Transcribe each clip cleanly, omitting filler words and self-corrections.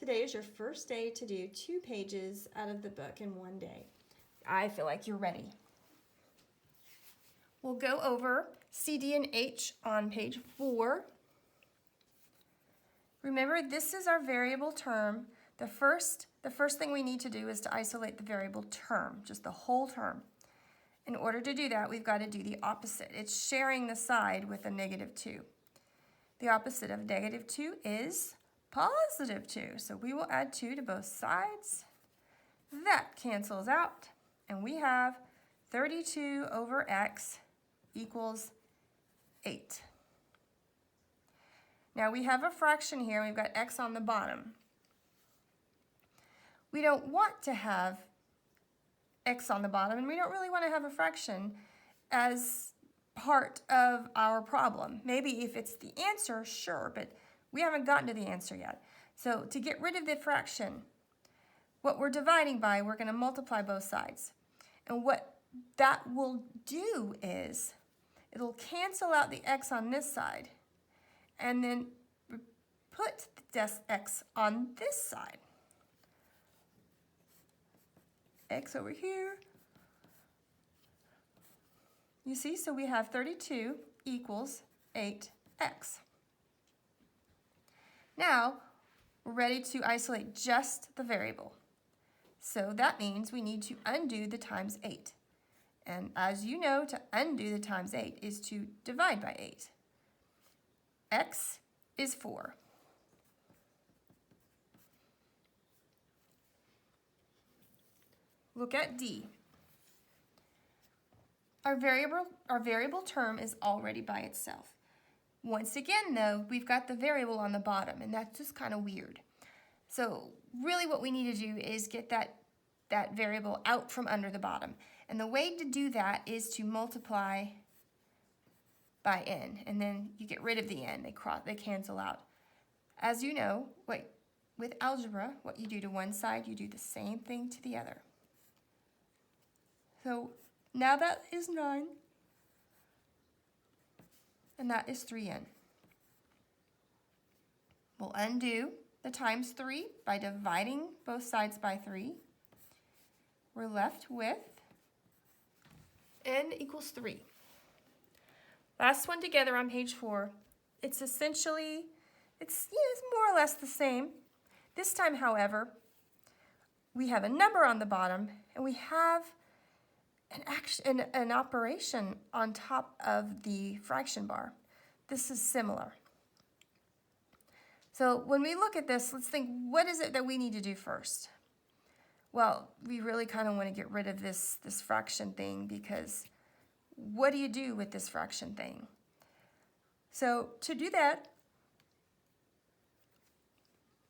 Today is your first day to do 2 pages out of the book in one day. I feel like you're ready. We'll go over C, D, and H on page 4. Remember, this is our variable term. The first thing we need to do is to isolate the variable term, just the whole term. In order to do that, we've got to do the opposite. It's sharing the side with a -2. The opposite of -2 is +2. So we will add 2 to both sides. That cancels out, and we have 32 over x equals 8. Now we have a fraction here. We've got x on the bottom. We don't want to have x on the bottom, and we don't really want to have a fraction as part of our problem. Maybe if it's the answer, sure, but we haven't gotten to the answer yet. So to get rid of the fraction, what we're dividing by, we're going to multiply both sides. And what that will do is it'll cancel out the x on this side and then put the x on this side. X over here. You see, so we have 32 equals 8x. Now, we're ready to isolate just the variable. So that means we need to undo the times 8. And as you know, to undo the times 8 is to divide by 8. X is 4. Look at D. Our variable term is already by itself. Once again, though, we've got the variable on the bottom, and that's just kind of weird. So really what we need to do is get that variable out from under the bottom. And the way to do that is to multiply by n, and then you get rid of the n. They cancel out. As you know, with algebra, what you do to one side, you do the same thing to the other. So now that is 9, and that is 3n. We'll undo the times 3 by dividing both sides by 3. We're left with n equals 3. Last one together on page 4. It's essentially, it's more or less the same. This time, however, we have a number on the bottom, and we have an operation on top of the fraction bar. This is similar. So when we look at this, let's think, what is it that we need to do first? Well, we really kind of want to get rid of this fraction thing, because what do you do with this fraction thing? So to do that,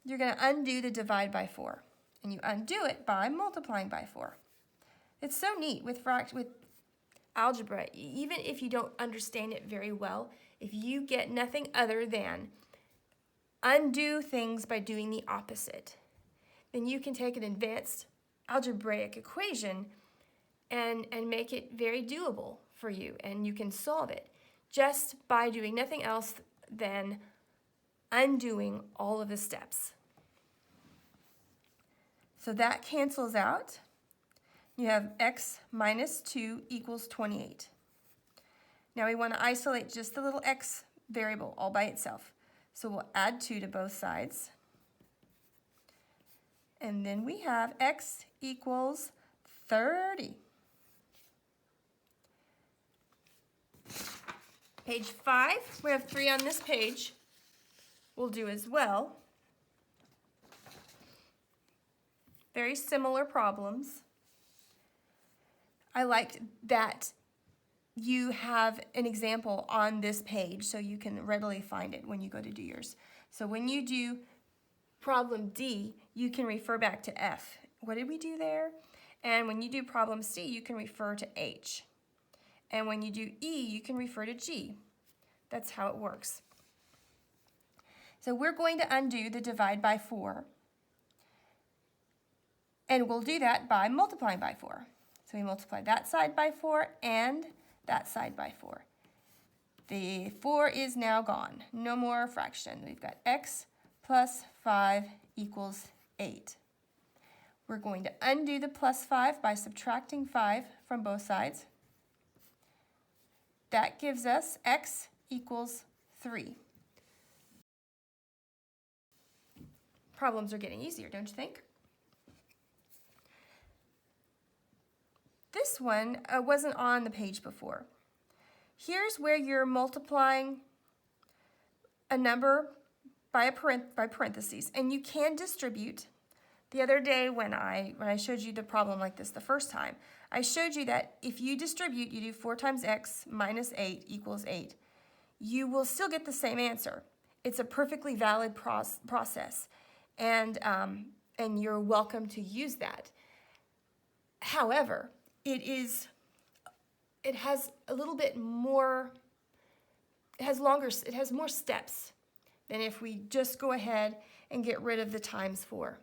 you're going to undo the divide by 4, and you undo it by multiplying by 4. It's so neat with algebra, even if you don't understand it very well, if you get nothing other than undo things by doing the opposite, then you can take an advanced algebraic equation and make it very doable for you, and you can solve it just by doing nothing else than undoing all of the steps. So that cancels out. You have x minus 2 equals 28. Now we want to isolate just the little x variable all by itself. So we'll add 2 to both sides. And then we have x equals 30. Page 5, we have 3 on this page. We'll do as well. Very similar problems. I liked that you have an example on this page so you can readily find it when you go to do yours. So when you do problem D, you can refer back to F. What did we do there? And when you do problem C, you can refer to H. And when you do E, you can refer to G. That's how it works. So we're going to undo the divide by 4. And we'll do that by multiplying by 4. So we multiply that side by 4 and that side by 4. The 4 is now gone. No more fraction. We've got x plus 5 equals 8. We're going to undo the plus 5 by subtracting 5 from both sides. That gives us x equals 3. Problems are getting easier, don't you think? This one wasn't on the page before. Here's where you're multiplying a number by parentheses, and you can distribute. The other day when I showed you the problem like this the first time, I showed you that if you distribute, you do 4 times x minus 8 equals 8. You will still get the same answer. It's a perfectly valid process, and you're welcome to use that. However, it has a little bit more, it has more steps than if we just go ahead and get rid of the times 4.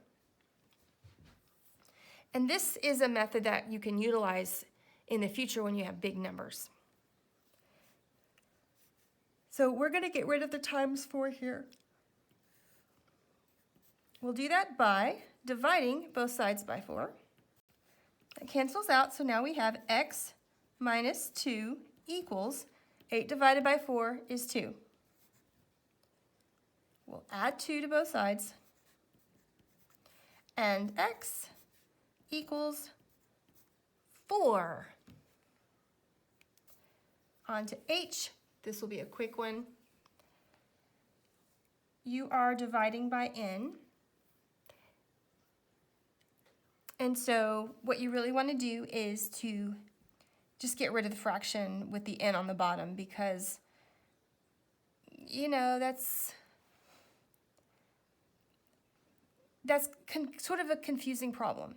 And this is a method that you can utilize in the future when you have big numbers. So we're going to get rid of the times 4 here. We'll do that by dividing both sides by 4. That cancels out, so now we have x minus 2 equals 8 divided by 4 is 2. We'll add 2 to both sides, and x equals 4. On to h. This will be a quick one. You are dividing by n. And so what you really want to do is to just get rid of the fraction with the n on the bottom, because, you know, that's sort of a confusing problem.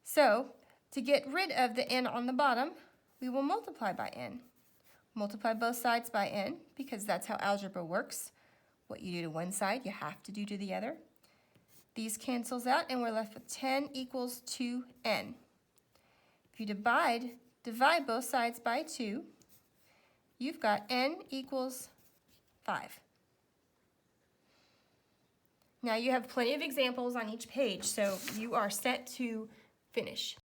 So to get rid of the n on the bottom, we will multiply by n. Multiply both sides by n, because that's how algebra works. What you do to one side, you have to do to the other. These cancels out, and we're left with 10 equals 2n. If you divide both sides by 2, you've got n equals 5. Now you have plenty of examples on each page, so you are set to finish.